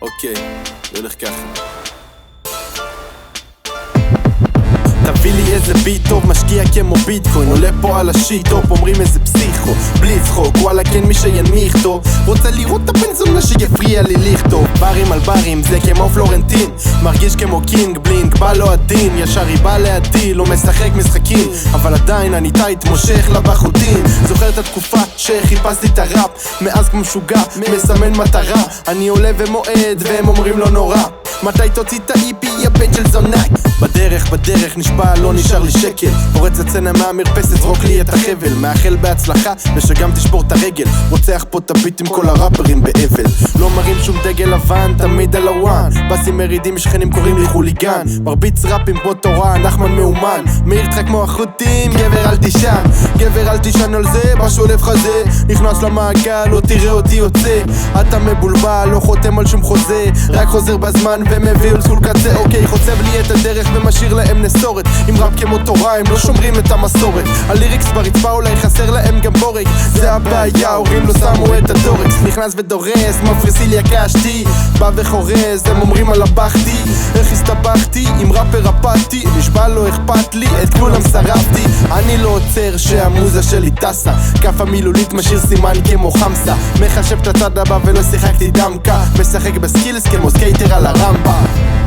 אוקיי, זה הולך ככה. תביא לי איזה ביט טוב, משקיע כמו ביטקוין, עולה פה על השיט-טופ, אומרים איזה פסיכו, בלי צחוק, וואלה כן מי שינמיך טוב, רוצה לראות את הבן זונה שיפריע לי לכתוב. ברים על ברים, זה כמו פלורנטין, מרגיש כמו קינג בלינק, בא לו הדין, ישר היא בא לידי, לא משחק משחקים, אבל עדיין אני טייט מושך לבחוטין. זוכר את התקופה שחיפשתי את הראפ, מאז כמו משוגע, מסמן מטרה, אני עולה ומועד והם אומרים לא נורא, מתי תוציא את האיפי יא בן של זונאי? בדרך נשבע לא נשאר לי שקל, פורץ הצנע מהמרפסת זרוק לי את החבל, מאחל בהצלחה ושגם תשבור את הרגל, רוצח פה את הביט עם כל הראפרים באבל, לא מרים שום דגל לבן תמיד על הוואן, בסים מרידים שכנים קוראים לי חוליגן, מרביץ ראפים פה תורה נחמן מאומן, מאיר איתך כמו החוטים גבר אל תישן, גבר אל תישן על זה בשולף חזה, נכנס למעגל לא תראה אותי יוצא, אתה מבולבל לא חותם על שום חוזה, רק חוזר בזמן ומביא לסול קצה. אוקיי, חוצב לי את הדרך ומשאיר להם נסורת, עם ראפ כמו תורה הם לא שומרים את המסורת, הליריקס ברצפה אולי חסר להם גם בורג, זה הבעיה הורים לא שמו את הדורקס, נכנס ודורס מפריסי לי הקשתי, בא וחורז הם אומרים על הבחתי, איך הסתבכתי עם ראפר אפתי, נשבע לא אכפת לי את כולם שרפתי, אני לא עוצר שהמוזה שלי טסה, כף המילולית משאיר סימן כמו חמסה, מחשב את הצד הבא ולא שיחקתי דמקה, משחק בסקילס כמו סקייטר על הרמפה.